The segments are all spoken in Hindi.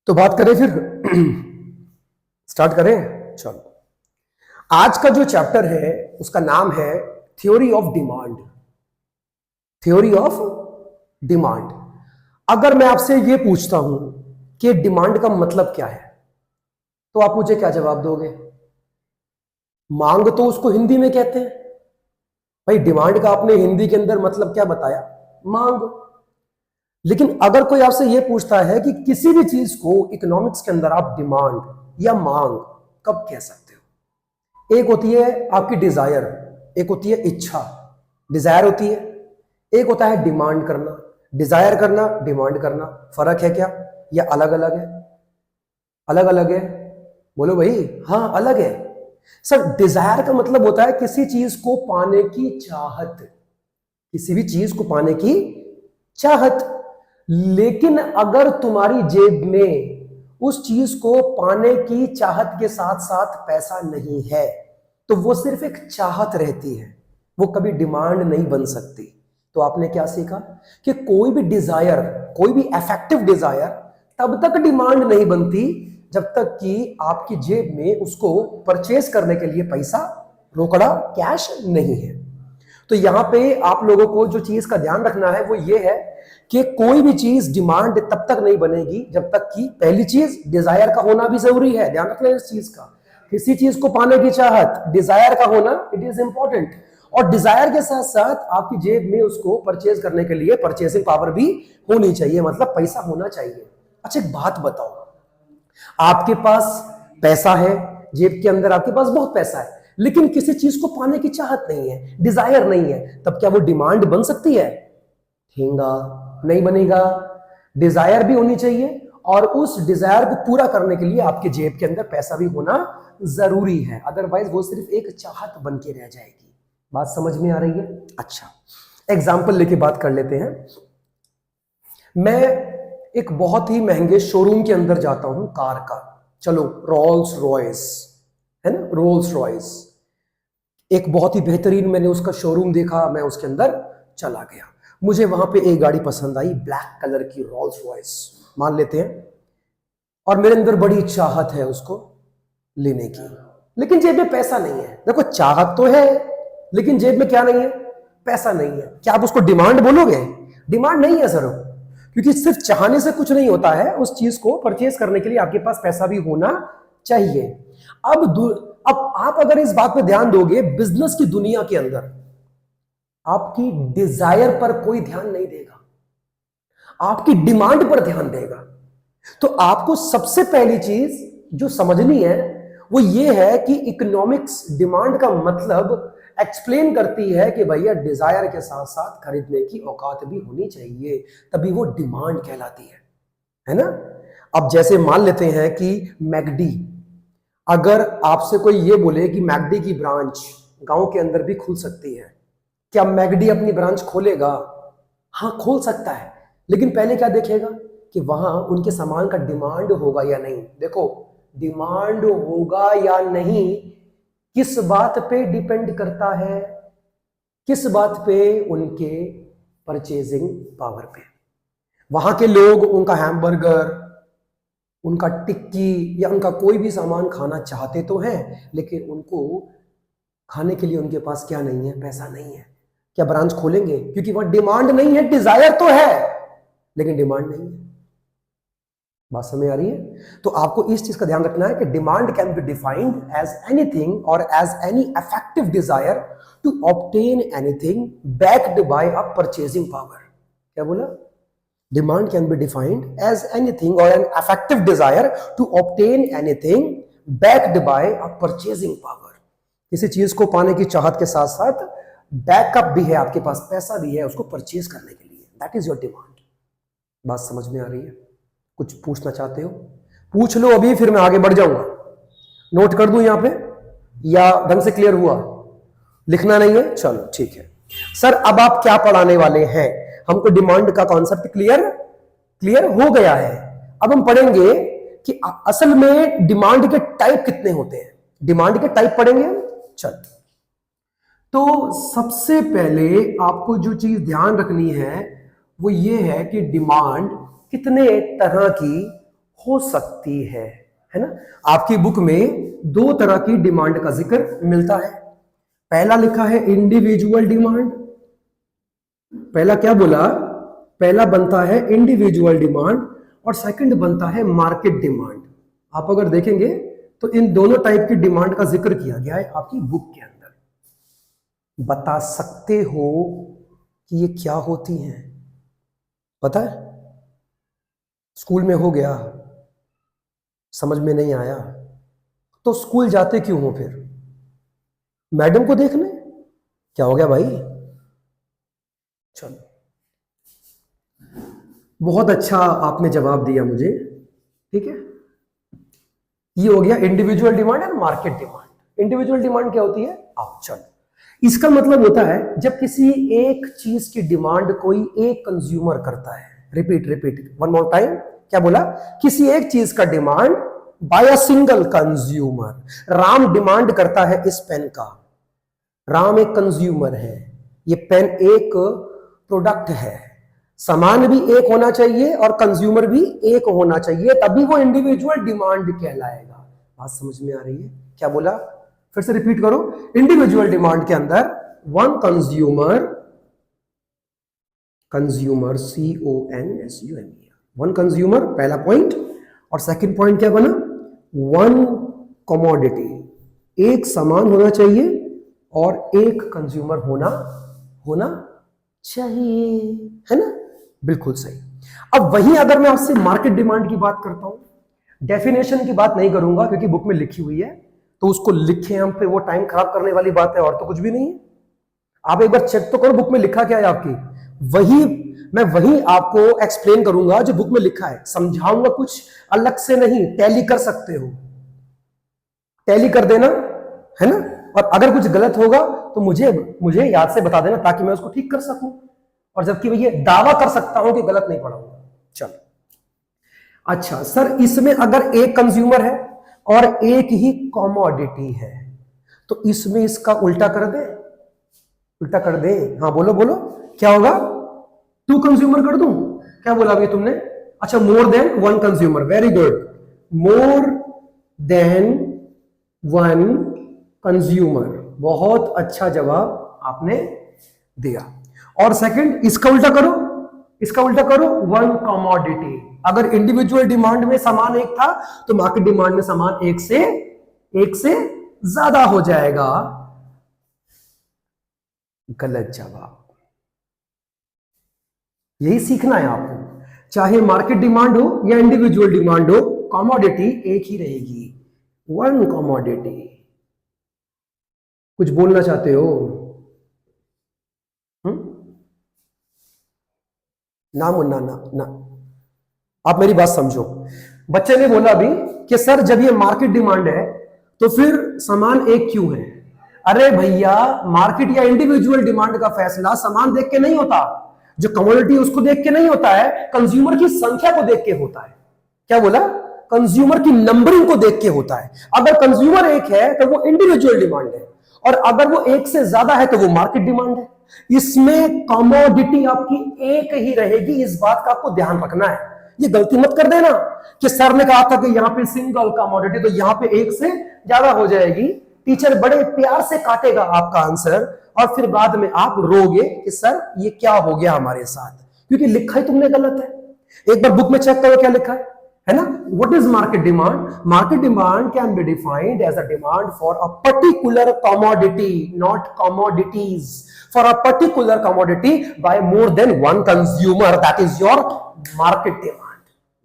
तो बात करें फिर स्टार्ट करें। चलो, आज का जो चैप्टर है उसका नाम है theory of demand. Theory of demand. अगर मैं आपसे ये पूछता हूं कि डिमांड का मतलब क्या है, तो आप मुझे क्या जवाब दोगे? मांग तो उसको हिंदी में कहते हैं। भाई, डिमांड का आपने हिंदी के अंदर मतलब क्या बताया? मांग। लेकिन अगर कोई आपसे यह पूछता है कि किसी भी चीज को इकोनॉमिक्स के अंदर आप डिमांड या मांग कब कह सकते हो? एक होती है आपकी डिजायर, एक होती है इच्छा। डिजायर होती है, एक होता है डिमांड करना। डिजायर करना, डिमांड करना, फर्क है क्या या अलग अलग है? अलग अलग है। बोलो भाई। हाँ, अलग है सर। डिजायर का मतलब होता है किसी चीज को पाने की चाहत, किसी भी चीज को पाने की चाहत। लेकिन अगर तुम्हारी जेब में उस चीज को पाने की चाहत के साथ साथ पैसा नहीं है, तो वो सिर्फ एक चाहत रहती है, वो कभी डिमांड नहीं बन सकती। तो आपने क्या सीखा कि कोई भी डिजायर, कोई भी अफेक्टिव डिजायर तब तक डिमांड नहीं बनती जब तक कि आपकी जेब में उसको परचेज करने के लिए पैसा, रोकड़ा, कैश नहीं है। तो यहां पे आप लोगों को जो चीज का ध्यान रखना है वो ये है कि कोई भी चीज डिमांड तब तक नहीं बनेगी जब तक कि पहली चीज डिजायर का होना भी जरूरी है। ध्यान रखना इस चीज का। किसी चीज को पाने की चाहत, डिजायर का होना, इट इज इंपॉर्टेंट। और डिजायर के साथ साथ आपकी जेब में उसको परचेज करने के लिए परचेसिंग पावर भी होनी चाहिए, मतलब पैसा होना चाहिए। अच्छा, एक बात बताओ, आपके पास पैसा है, जेब के अंदर आपके पास बहुत पैसा है, लेकिन किसी चीज को पाने की चाहत नहीं है, डिजायर नहीं है, तब क्या वो डिमांड बन सकती है? ठेंगा नहीं बनेगा। डिजायर भी होनी चाहिए और उस डिजायर को पूरा करने के लिए आपके जेब के अंदर पैसा भी होना जरूरी है, अदरवाइज वो सिर्फ एक चाहत बन के रह जाएगी। बात समझ में आ रही है? अच्छा, एग्जाम्पल लेके बात कर लेते हैं। मैं एक बहुत ही महंगे शोरूम के अंदर जाता हूं कार का। चलो, रोल्स रॉयस है ना, रोल्स रॉयस। एक बहुत ही बेहतरीन मैंने उसका शोरूम देखा, मैं उसके अंदर चला गया। मुझे वहां पे एक गाड़ी पसंद आई, ब्लैक कलर की रोल्स रॉयस मान लेते हैं, और मेरे अंदर बड़ी चाहत है उसको लेने की, लेकिन जेब में पैसा नहीं है। देखो, चाहत तो है लेकिन जेब में क्या नहीं है? पैसा नहीं है। क्या आप उसको डिमांड बोलोगे? डिमांड नहीं है सर, क्योंकि सिर्फ चाहने से कुछ नहीं होता है, उस चीज को परचेज करने के लिए आपके पास पैसा भी होना चाहिए। अब आप अगर इस बात पे ध्यान दोगे, बिजनेस की दुनिया के अंदर आपकी डिजायर पर कोई ध्यान नहीं देगा, आपकी डिमांड पर ध्यान देगा। तो आपको सबसे पहली चीज जो समझनी है वो ये है कि इकोनॉमिक्स डिमांड का मतलब एक्सप्लेन करती है कि भैया डिजायर के साथ साथ खरीदने की औकात भी होनी चाहिए, तभी वो डिमांड कहलाती है ना। अब जैसे मान लेते हैं कि मैकडी, अगर आपसे कोई ये बोले कि मैकडी की ब्रांच गांव के अंदर भी खुल सकती है, क्या मैकडी अपनी ब्रांच खोलेगा? हाँ, खोल सकता है, लेकिन पहले क्या देखेगा कि वहां उनके सामान का डिमांड होगा या नहीं। देखो, डिमांड होगा या नहीं किस बात पे डिपेंड करता है? किस बात पे? उनके परचेजिंग पावर पे। वहां के लोग उनका हैमबर्गर, उनका टिक्की या उनका कोई भी सामान खाना चाहते तो हैं, लेकिन उनको खाने के लिए उनके पास क्या नहीं है? पैसा नहीं है। क्या ब्रांच खोलेंगे? क्योंकि वहां डिमांड नहीं है। डिजायर तो है लेकिन डिमांड नहीं है। बात समझ आ रही है? तो आपको इस चीज का ध्यान रखना है कि demand can be defined as anything और as any affective desire to obtain anything backed by a purchasing power. क्या बोला? Demand can be defined as anything और an affective desire to obtain anything backed by a purchasing power. किसी चीज को पाने की चाहत के साथ साथ बैकअप भी है, आपके पास पैसा भी है उसको परचेज करने के लिए। That is your demand. बात समझ में आ रही है? कुछ पूछना चाहते हो? पूछ लो अभी, फिर मैं आगे बढ़ जाऊंगा। नोट कर दूं यहां पे या ढंग से क्लियर हुआ? लिखना नहीं है? चलो ठीक है। सर, अब आप क्या पढ़ाने वाले हैं? हमको डिमांड का कॉन्सेप्ट क्लियर हो गया है। अब हम पढ़ेंगे कि असल में डिमांड के टाइप कितने होते हैं। डिमांड के टाइप पढ़ेंगे हम। चल, तो सबसे पहले आपको जो चीज ध्यान रखनी है वो ये है कि डिमांड कितने तरह की हो सकती है ना। आपकी बुक में दो तरह की डिमांड का जिक्र मिलता है। पहला लिखा है इंडिविजुअल डिमांड, पहला क्या बोला, पहला बनता है इंडिविजुअल डिमांड और सेकंड बनता है मार्केट डिमांड। आप अगर देखेंगे तो इन दोनों टाइप की डिमांड का जिक्र किया गया है आपकी बुक के अंदर। बता सकते हो कि ये क्या होती हैं? पता है? स्कूल में हो गया, समझ में नहीं आया तो स्कूल जाते क्यों हो फिर? मैडम को देखने? क्या हो गया भाई? चलो, बहुत अच्छा आपने जवाब दिया मुझे, ठीक है। ये हो गया इंडिविजुअल डिमांड और मार्केट डिमांड। इंडिविजुअल डिमांड क्या होती है? आओ चलो, इसका मतलब होता है जब किसी एक चीज की डिमांड कोई एक कंज्यूमर करता है। Repeat repeat one more time. क्या बोला? किसी एक चीज का demand by a single consumer. Ram demand करता है इस पेन का। राम एक कंज्यूमर है, ये पेन एक प्रोडक्ट है। सामान भी एक होना चाहिए और कंज्यूमर भी एक होना चाहिए, तभी वो इंडिविजुअल डिमांड कहलाएगा। बात समझ में आ रही है? क्या बोला? फिर से रिपीट करो। इंडिविजुअल डिमांड के अंदर one consumer, consumer CONSUMER, one consumer, पहला पॉइंट। और सेकंड पॉइंट क्या बना? वन कमोडिटी, एक सामान होना चाहिए और एक कंज्यूमर होना चाहिए, है ना? बिल्कुल सही। अब वही अगर मैं आपसे मार्केट डिमांड की बात करता हूं, डेफिनेशन की बात नहीं करूंगा क्योंकि बुक में लिखी हुई है, तो उसको लिखे हम पे वो टाइम खराब करने वाली बात है और तो कुछ भी नहीं है। आप एक बार चेक तो करो बुक में लिखा क्या है आपकी, मैं वही आपको एक्सप्लेन करूंगा जो बुक में लिखा है, समझाऊंगा कुछ अलग से नहीं। टैली कर सकते हो, टैली कर देना, है ना। और अगर कुछ गलत होगा तो मुझे याद से बता देना ताकि मैं उसको ठीक कर सकूं। और जबकि मैं ये दावा कर सकता हूं कि गलत नहीं पढ़ाऊंगा। चलो, अच्छा सर, इसमें अगर एक कंज्यूमर है और एक ही कमोडिटी है तो इसमें इसका उल्टा कर दे, उल्टा कर दे। हाँ बोलो बोलो, क्या होगा? टू कंज्यूमर कर दूं? क्या बोला अभी तुमने? अच्छा, मोर than one consumer, very good. मोर देन वन कंज्यूमर, बहुत अच्छा जवाब आपने दिया। और सेकंड, इसका उल्टा करो, इसका उल्टा करो, वन कमोडिटी। अगर इंडिविजुअल डिमांड में सामान एक था तो मार्केट डिमांड में सामान एक से ज्यादा हो जाएगा। गलत जवाब। यही सीखना है आपको, चाहे मार्केट डिमांड हो या इंडिविजुअल डिमांड हो, कमोडिटी एक ही रहेगी, वन कमोडिटी। कुछ बोलना चाहते हो? ना मुन्ना, ना आप मेरी बात समझो। बच्चे ने बोला अभी कि सर जब ये मार्केट डिमांड है तो फिर सामान एक क्यों है? अरे भैया, मार्केट या इंडिविजुअल डिमांड का फैसला सामान देख के नहीं होता, जो कमोडिटी उसको देख के नहीं होता है, कंज्यूमर की संख्या को देख के होता है। क्या बोला? कंज्यूमर की नंबरिंग को देख के होता है। अगर कंज्यूमर एक है तो वो इंडिविजुअल डिमांड है, और अगर वो एक से ज्यादा है तो वो मार्केट डिमांड है। इसमें कमोडिटी आपकी एक ही रहेगी, इस बात का आपको ध्यान रखना है। ये गलती मत कर देना कि सर ने कहा था कि यहां पे सिंगल कमोडिटी, तो यहां पे एक से ज्यादा हो जाएगी। टीचर बड़े प्यार से काटेगा आपका आंसर और फिर बाद में आप रोगे कि सर ये क्या हो गया हमारे साथ, क्योंकि लिखा ही तुमने गलत है। एक बार बुक में चेक करो क्या लिखा है ना। What is market demand? Market demand can be defined as a demand for a particular commodity, not commodities, for a particular commodity by more than one consumer, that is your market demand.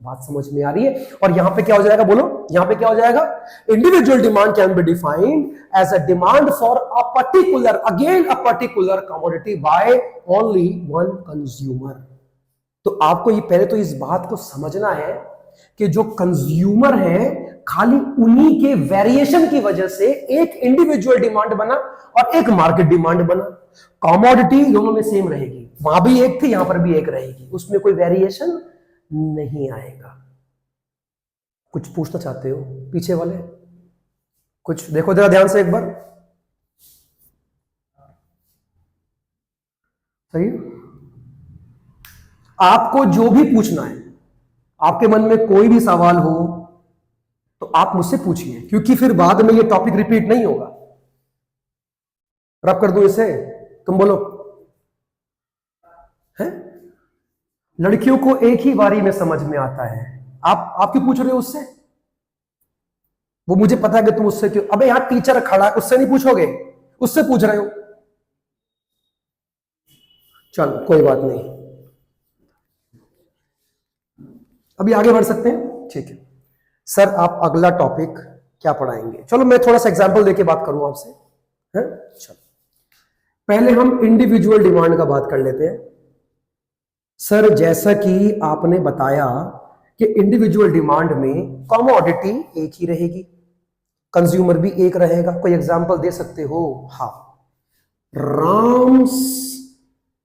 बात समझ में आ रही है? और यहां पे क्या हो जाएगा? बोलो, यहां पे क्या हो जाएगा? Individual demand can be defined as a demand for a particular, again a particular commodity by only one consumer. तो आपको ये पहले तो इस बात को समझना है कि जो कंज्यूमर है, खाली उन्हीं के वेरिएशन की वजह से एक इंडिविजुअल डिमांड बना और एक मार्केट डिमांड बना। कमोडिटी दोनों में सेम रहेगी, वहां भी एक थी, यहां पर भी एक रहेगी, उसमें कोई वेरिएशन नहीं आएगा। कुछ पूछना चाहते हो पीछे वाले? कुछ देखो जरा ध्यान से एक बार। सही, आपको जो भी पूछना है आपके मन में कोई भी सवाल हो तो आप मुझसे पूछिए, क्योंकि फिर बाद में ये टॉपिक रिपीट नहीं होगा। रब कर दूं इसे, तुम बोलो है। लड़कियों को एक ही बारी में समझ में आता है, आप क्यों पूछ रहे हो उससे? वो मुझे पता है कि तुम उससे क्यों, अबे यहां टीचर खड़ा है, उससे नहीं पूछोगे, उससे पूछ रहे हो। चलो कोई बात नहीं, अभी आगे बढ़ सकते हैं, ठीक है। सर आप अगला टॉपिक क्या पढ़ाएंगे? चलो मैं थोड़ा सा एग्जांपल देके बात करूं आपसे, है। चलो पहले हम इंडिविजुअल डिमांड का बात कर लेते हैं। सर जैसा कि आपने बताया कि इंडिविजुअल डिमांड में कमोडिटी एक ही रहेगी, कंज्यूमर भी एक रहेगा। कोई एग्जांपल दे सकते हो? हाँ, Ram's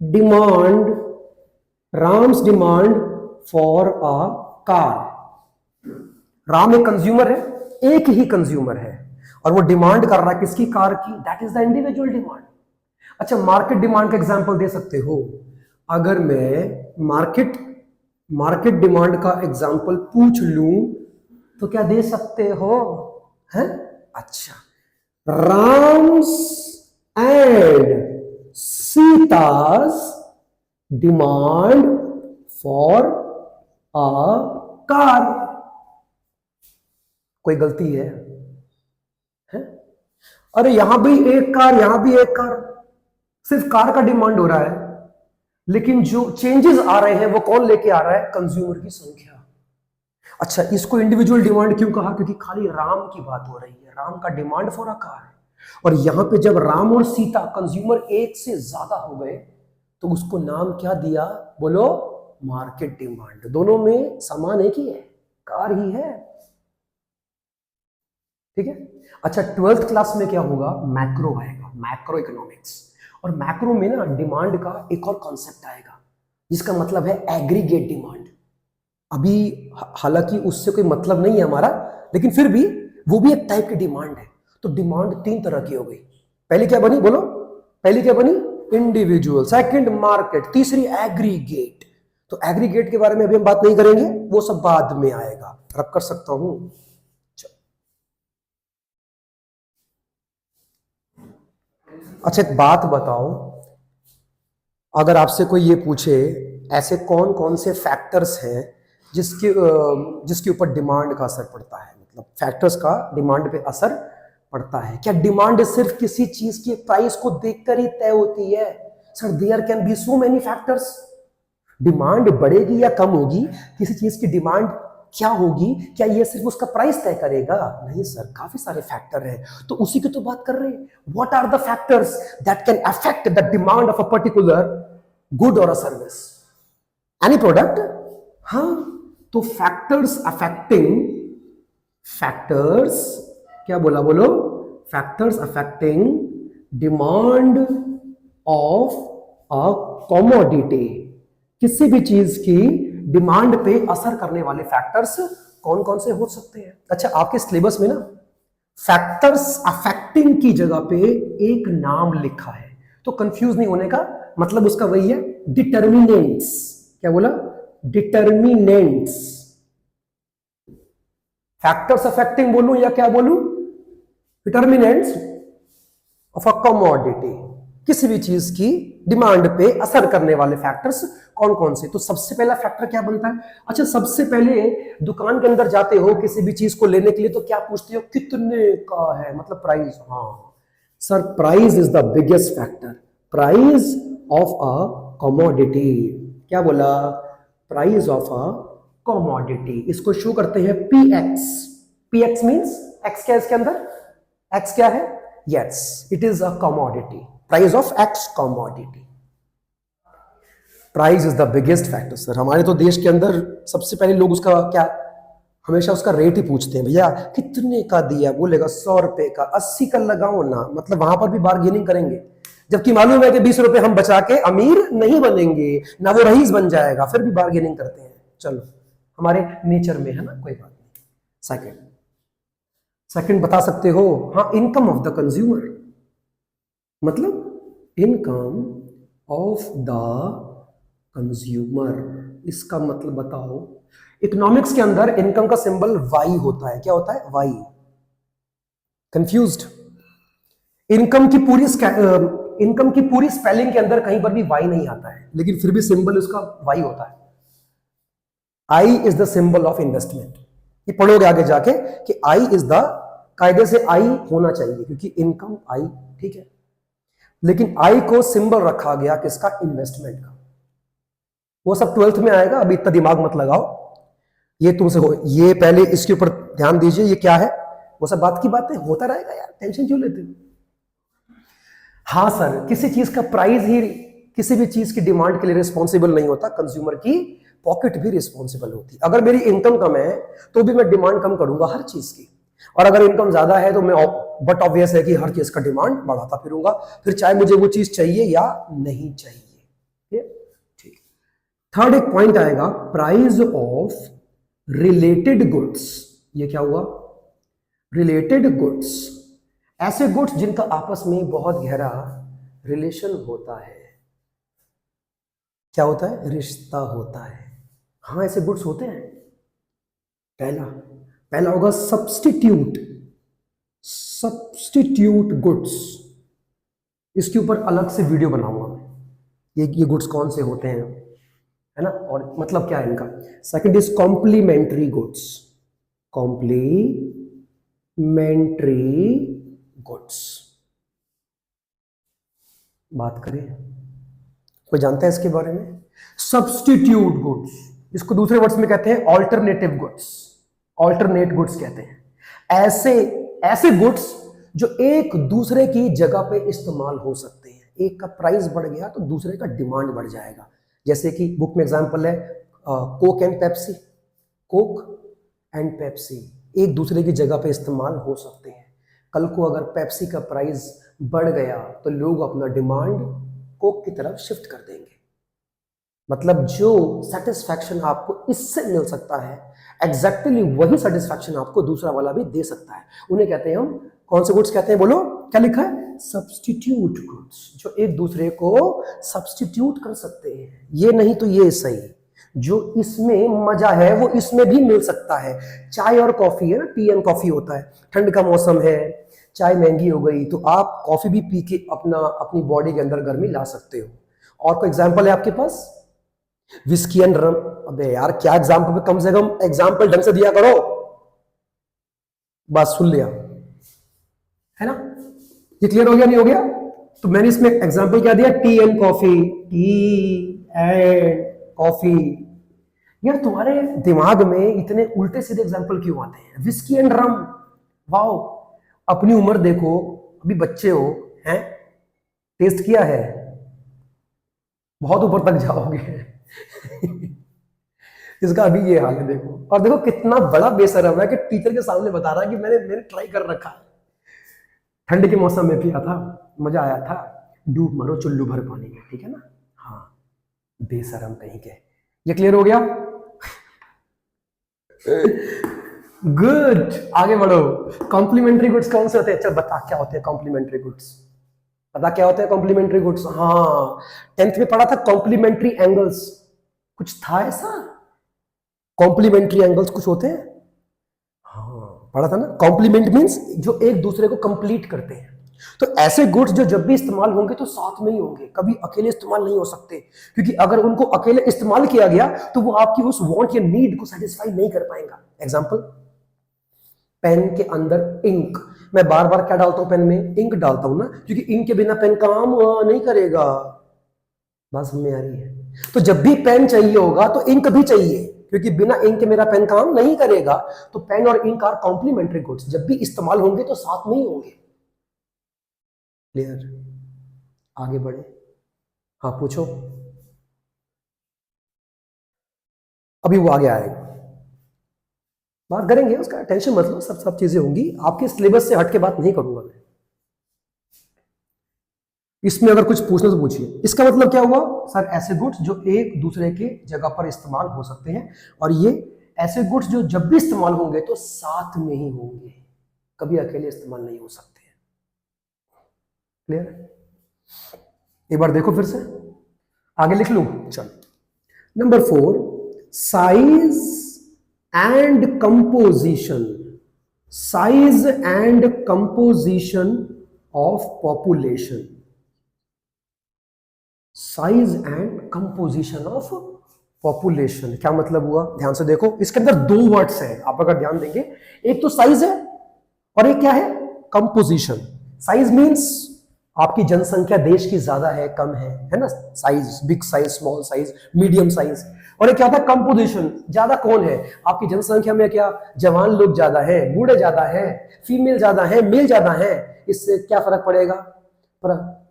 demand, Ram's demand for a car. Ram एक कंज्यूमर है, एक ही कंज्यूमर है, और वो डिमांड कर रहा है किसकी? कार की। That is the individual demand. अच्छा, मार्केट डिमांड का एग्जांपल दे सकते हो? अगर मैं मार्केट डिमांड का एग्जांपल पूछ लूं तो क्या दे सकते हो? हैं? अच्छा, Ram's and Sita's demand for a car. कोई गलती है? अरे यहां भी एक कार, यहां भी एक कार, सिर्फ कार का डिमांड हो रहा है, लेकिन जो चेंजेस आ रहे हैं वो कौन लेके आ रहा है? कंज्यूमर की संख्या। अच्छा, इसको इंडिविजुअल डिमांड क्यों कहा? क्योंकि खाली राम की बात हो रही है, राम का डिमांड फॉर अ कार। और यहां पे जब राम और सीता कंज्यूमर एक से ज्यादा हो गए तो उसको नाम क्या दिया? बोलो, मार्केट डिमांड। दोनों में समान एक ही है, कार ही है, ठीक है। अच्छा, 12th क्लास में क्या होगा? मैक्रो आएगा, मैक्रो इकोनॉमिक्स। और मैक्रो में ना डिमांड का एक और कॉन्सेप्ट आएगा जिसका मतलब है एग्रीगेट डिमांड। अभी हालांकि उससे कोई मतलब नहीं है हमारा, लेकिन फिर भी वो भी एक टाइप की डिमांड है। तो डिमांड तीन तरह की हो गई। पहली क्या बनी? बोलो, पहली क्या बनी? इंडिविजुअल, सेकंड मार्केट, तीसरी एग्रीगेट। तो एग्रीगेट के बारे में अभी हम बात नहीं करेंगे, वो सब बाद में आएगा। रब कर सकता हूं? अच्छा एक बात बताओ, अगर आपसे कोई ये पूछे ऐसे कौन कौन से फैक्टर्स हैं जिसके ऊपर डिमांड का असर पड़ता है, मतलब फैक्टर्स का डिमांड पे असर पड़ता है, क्या डिमांड सिर्फ किसी चीज की प्राइस को देखकर ही तय होती है? Sir there can be so many factors. Demand बढ़ेगी या कम होगी, किसी चीज की डिमांड क्या होगी, क्या ये सिर्फ उसका प्राइस तय करेगा? नहीं सर, काफी सारे फैक्टर हैं। तो उसी की तो बात कर रहे हैं। What are the factors that can affect the demand of a particular good और अ सर्विस, एनी प्रोडक्ट? हाँ, तो फैक्टर्स क्या बोला? बोलो, factors affecting demand of a commodity. किसी भी चीज की डिमांड पे असर करने वाले फैक्टर्स कौन कौन से हो सकते हैं? अच्छा, आपके सिलेबस में ना फैक्टर्स अफेक्टिंग की जगह पे एक नाम लिखा है, तो कंफ्यूज नहीं होने का, मतलब उसका वही है, डिटर्मिनेंट्स। क्या बोला? डिटर्मिनेंट्स। फैक्टर्स अफेक्टिंग बोलूं या क्या बोलूं? Determinants of a commodity. किसी भी चीज की डिमांड पे असर करने वाले फैक्टर्स कौन कौन से? तो सबसे पहला फैक्टर क्या बनता है? अच्छा, सबसे पहले दुकान के अंदर जाते हो किसी भी चीज को लेने के लिए तो क्या पूछते हो? कितने का है, मतलब प्राइस। हाँ sir, price is the biggest factor, price of a commodity. क्या बोला? Price of a commodity. इसको शो करते हैं P x. P x means x क्या है इसके अंदर? एक्स क्या है? Yes, it is a commodity, price of x commodity. Price is the biggest factor sir. हमारे तो देश के अंदर सबसे पहले लोग उसका क्या, हमेशा उसका रेट ही पूछते हैं। भैया कितने का दिया? बोलेगा 100 रुपए का। 80 का लगाओ ना, मतलब वहां पर भी बार्गेनिंग करेंगे, जबकि मालूम है कि 20 रुपए हम बचा के अमीर नहीं बनेंगे ना, वो रईस बन जाएगा, फिर भी बार्गेनिंग करते हैं। चलो, हमारे नेचर में है ना, कोई बात नहीं। सेकंड बता सकते हो? हाँ, इनकम ऑफ द कंज्यूमर, मतलब इनकम ऑफ द कंज्यूमर, इसका मतलब बताओ। इकोनॉमिक्स के अंदर इनकम का सिंबल वाई होता है। क्या होता है? वाई। कंफ्यूज्ड? इनकम की पूरी स्पेलिंग के अंदर कहीं पर भी वाई नहीं आता है, लेकिन फिर भी सिंबल उसका वाई होता है। I is the symbol of investment. ये पढ़ोगे आगे जाके कि आई इज द, कायदे से आई होना चाहिए क्योंकि इनकम आई, ठीक है, लेकिन आई को सिंबल रखा गया किसका? इन्वेस्टमेंट का। वो सब 12th में आएगा, अभी इतना दिमाग मत लगाओ। ये तुमसे हो, ये पहले इसके ऊपर ध्यान दीजिए, ये क्या है, वो सब बात की बातें होता रहेगा यार, टेंशन क्यों लेते हो? हाँ सर, किसी चीज का प्राइस ही किसी भी चीज की डिमांड के लिए रिस्पॉन्सिबल नहीं होता, कंज्यूमर की पॉकेट भी रिस्पॉन्सिबल होती। अगर मेरी इनकम कम है तो भी मैं डिमांड कम करूंगा हर चीज की, और अगर इनकम ज्यादा है तो मैं, बट ऑब्वियस है कि हर चीज का डिमांड बढ़ाता फिरूंगा, फिर चाहे मुझे वो चीज चाहिए या नहीं चाहिए। ठीक। थर्ड एक पॉइंट आएगा, प्राइस ऑफ रिलेटेड गुड्स। ये क्या हुआ? रिलेटेड गुड्स, ऐसे गुड्स जिनका आपस में बहुत गहरा रिलेशन होता है। क्या होता है? रिश्ता होता है। हाँ, ऐसे गुड्स होते हैं। पहला होगा सब्स्टिट्यूट गुड्स। इसके ऊपर अलग से वीडियो बनाऊंगा मैं, ये गुड्स कौन से होते हैं, है ना, और मतलब क्या है इनका। Second is complementary goods. Complementary goods बात करें, कोई जानता है इसके बारे में? सब्स्टिट्यूट गुड्स, इसको दूसरे वर्ड्स में कहते हैं ऑल्टरनेटिव गुड्स, ऑल्टरनेट गुड्स कहते हैं। ऐसे गुड्स जो एक दूसरे की जगह पे इस्तेमाल हो सकते हैं। एक का प्राइस बढ़ गया तो दूसरे का डिमांड बढ़ जाएगा। जैसे कि बुक में एग्जांपल है Coke and Pepsi. Coke and Pepsi एक दूसरे की जगह पे इस्तेमाल हो सकते हैं। कल को अगर पेप्सी का प्राइस बढ़ गया तो लोग अपना डिमांड कोक की तरफ शिफ्ट कर देंगे। मतलब जो सेटिस्फैक्शन आपको इससे मिल सकता है, एग्जैक्टली वही सेटिस्फैक्शन आपको दूसरा वाला भी दे सकता है। उन्हें कहते हैं हम, कौन से गुड्स कहते हैं बोलो? क्या लिखा है? सब्स्टिट्यूट गुड्स, जो एक दूसरे को सब्स्टिट्यूट कर सकते हैं। ये नहीं तो ये सही, जो इसमें मजा है वो इसमें भी मिल सकता है। चाय और कॉफी है ना, टी एंड कॉफी होता है, ठंड का मौसम है, चाय महंगी हो गई तो आप कॉफी भी पी के अपनी बॉडी के अंदर गर्मी ला सकते हो। और कोई एग्जांपल है आपके पास? विस्की एंड रम। अबे यार क्या एग्जांपल, कम से कम एग्जांपल ढंग से दिया करो। बस सुन लिया है ना? ये क्लियर हो गया नहीं हो गया? तो मैंने इसमें एग्जांपल क्या दिया? T and coffee, T and coffee. यार तुम्हारे दिमाग में इतने उल्टे सीधे एग्जांपल क्यों आते हैं? विस्की एंड रम, वाओ, अपनी उम्र देखो, अभी बच्चे हो, हैं, टेस्ट किया है, बहुत ऊपर तक जाओगे। इसका अभी ये हाल है देखो, और देखो कितना बड़ा बेशरम है कि टीचर के सामने बता रहा है कि मैंने ट्राई कर रखा है, ठंड के मौसम में पिया था, मजा आया था, डूब मरो चुल्लू भर पानी में, ठीक है ना? हाँ, बेशरम कहीं के। ये क्लियर हो गया? गुड, आगे बढ़ो। कॉम्प्लीमेंट्री गुड्स कौन से होते हैं? चल बता क्या होते हैं कॉम्प्लीमेंट्री गुड्स, पता क्या होते हैं कॉम्प्लीमेंट्री गुड्स? हाँ, 10th में पढ़ा था कॉम्प्लीमेंट्री एंगल्स, कुछ था ऐसा? कॉम्प्लीमेंट्री एंगल्स कुछ होते हैं, हाँ पढ़ा था ना। कॉम्प्लीमेंट मींस जो एक दूसरे को कंप्लीट करते हैं। तो ऐसे गुड्स जो जब भी इस्तेमाल होंगे तो साथ में ही होंगे, कभी अकेले इस्तेमाल नहीं हो सकते, क्योंकि अगर उनको अकेले इस्तेमाल किया गया तो वो आपकी उस वांट या नीड को सेटिस्फाई नहीं कर पाएगा। एग्जांपल, पेन के अंदर इंक, मैं बार बार क्या डालता हूं पेन में? इंक डालता हूं ना, क्योंकि इंक के बिना पेन काम नहीं करेगा। बात समझ में आ रही है? तो जब भी पेन चाहिए होगा तो इंक भी चाहिए, क्योंकि बिना इंक के मेरा पेन काम नहीं करेगा। तो पेन और इंक आर कॉम्प्लीमेंट्री गुड्स, जब भी इस्तेमाल होंगे तो साथ में ही होंगे। क्लियर? आगे बढ़े, हाँ पूछो। अभी वो आगे आएगा, बात करेंगे उसका, टेंशन मत लो, सब चीजें होंगी। आपके सिलेबस से हट के बात नहीं करूंगा मैं। इसमें अगर कुछ पूछना तो पूछिए। इसका मतलब क्या हुआ सर? ऐसे गुड्स जो एक दूसरे के जगह पर इस्तेमाल हो सकते हैं, और ये ऐसे गुड्स जो जब भी इस्तेमाल होंगे तो साथ में ही होंगे, कभी अकेले इस्तेमाल नहीं हो सकते। क्लियर? एक बार देखो फिर से, आगे लिख लूं? चलो, number 4, size and composition, size and composition of population, size and composition of population. क्या मतलब हुआ, ध्यान से देखो, इसके अंदर दो वर्ड्स हैं, आप अगर ध्यान देंगे, एक तो साइज है और एक क्या है, कंपोजिशन। साइज मींस आपकी जनसंख्या देश की ज्यादा है कम है ना, size, big size, small size, medium size. और एक क्या होता है, कंपोजिशन, ज्यादा कौन है आपकी जनसंख्या में, क्या जवान लोग ज्यादा है, बूढ़े ज्यादा है, फीमेल ज्यादा है, मेल ज्यादा है, इससे क्या फर्क पड़ेगा,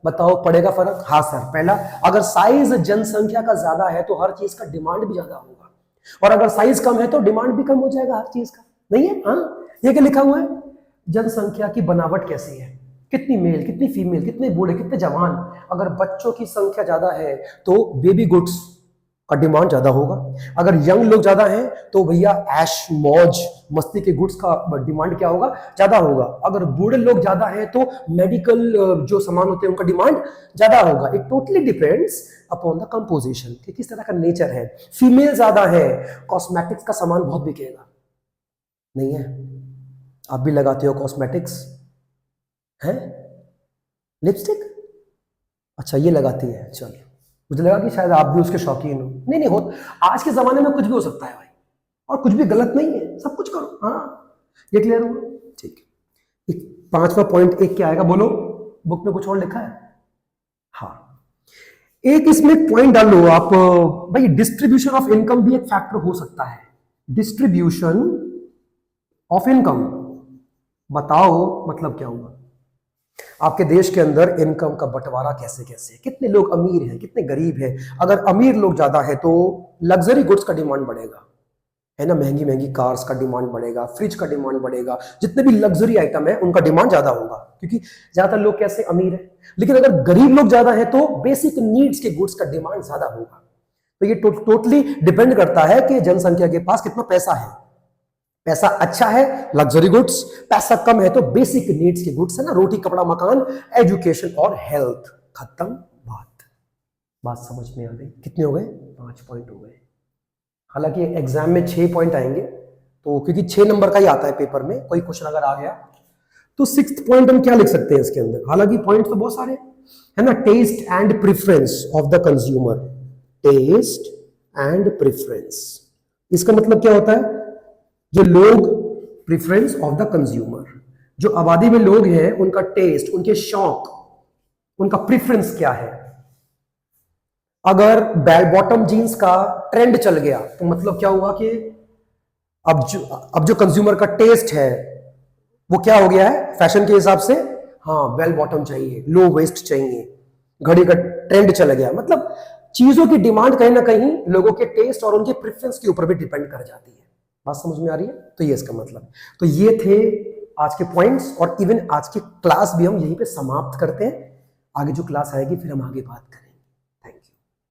बताओ पड़ेगा फर्क? हाँ सर, पहला, अगर साइज जनसंख्या का ज्यादा है तो हर चीज का डिमांड भी ज्यादा होगा, और अगर साइज कम है तो डिमांड भी कम हो जाएगा हर चीज का, नहीं है? हाँ, ये क्या लिखा हुआ है, जनसंख्या की बनावट कैसी है, कितनी मेल, कितनी फीमेल, कितने बूढ़े, कितने जवान। अगर बच्चों की संख्या ज्यादा है तो बेबी गुड्स का डिमांड ज्यादा होगा, अगर यंग लोग ज्यादा हैं तो भैया ऐश मौज मस्ती के गुड्स का डिमांड क्या होगा, ज्यादा होगा, अगर बूढ़े लोग ज्यादा हैं तो मेडिकल जो सामान होते हैं उनका डिमांड ज्यादा होगा। It totally depends upon the composition कि किस तरह का नेचर है। फीमेल ज्यादा है, कॉस्मेटिक्स का सामान बहुत बिकेगा, नहीं है? आप भी लगाते हो कॉस्मेटिक्स है, लिपस्टिक, अच्छा ये लगाती है, चलो, मुझे लगा कि शायद आप भी उसके शौकीन हो। नहीं नहीं, हो, आज के जमाने में कुछ भी हो सकता है भाई, और कुछ भी गलत नहीं है, सब कुछ करो। हाँ, ये क्लियर हुआ? ठीक है। पांचवा पॉइंट एक क्या आएगा, बोलो, बुक में कुछ और लिखा है? हाँ, एक इसमें पॉइंट डाल लो आप भाई, डिस्ट्रीब्यूशन ऑफ इनकम भी एक फैक्टर हो सकता है। डिस्ट्रीब्यूशन ऑफ इनकम, बताओ मतलब क्या हुआ, आपके देश के अंदर इनकम का बंटवारा कैसे कैसे, कितने लोग अमीर हैं, कितने गरीब हैं। अगर अमीर लोग ज्यादा है तो लग्जरी गुड्स का डिमांड बढ़ेगा, है ना, महंगी महंगी कार्स का डिमांड बढ़ेगा, फ्रिज का डिमांड बढ़ेगा, जितने भी लग्जरी आइटम है उनका डिमांड ज्यादा होगा, क्योंकि ज्यादातर लोग कैसे अमीर है। लेकिन अगर गरीब लोग ज्यादा है तो बेसिक नीड्स के गुड्स का डिमांड ज्यादा होगा। तो ये टोटली डिपेंड करता है कि जनसंख्या के पास कितना पैसा है। पैसा अच्छा है लग्जरी गुड्स, पैसा कम है तो बेसिक नीड्स के गुड्स, है ना, रोटी कपड़ा मकान, एजुकेशन और हेल्थ। खत्म बात समझ में आ गई? कितने हो गए? 5 पॉइंट हो गए। हालांकि एग्जाम में 6 पॉइंट आएंगे, तो क्योंकि 6 नंबर का ही आता है पेपर में, कोई क्वेश्चन अगर आ गया तो 6th पॉइंट हम क्या लिख सकते हैं इसके अंदर? हालांकि पॉइंट तो बहुत सारे है ना, taste and preference of the consumer, taste and preference, इसका मतलब क्या होता है, जो लोग, प्रेफरेंस ऑफ द कंज्यूमर, जो आबादी में लोग हैं उनका टेस्ट, उनके शौक, उनका प्रेफरेंस क्या है। अगर बेल बॉटम जीन्स का ट्रेंड चल गया तो मतलब क्या हुआ कि अब जो कंज्यूमर का टेस्ट है वो क्या हो गया है फैशन के हिसाब से, हाँ बेल बॉटम चाहिए, लो वेस्ट चाहिए, घड़ी का ट्रेंड चल गया। मतलब चीजों की डिमांड कहीं ना कहीं लोगों के टेस्ट और उनके प्रेफरेंस के ऊपर भी डिपेंड कर जाती है। बात समझ में आ रही है? तो ये इसका मतलब, तो ये थे आज के पॉइंट्स, और इवन आज की क्लास भी हम यहीं पे समाप्त करते हैं। आगे जो क्लास आएगी फिर हम आगे बात करेंगे।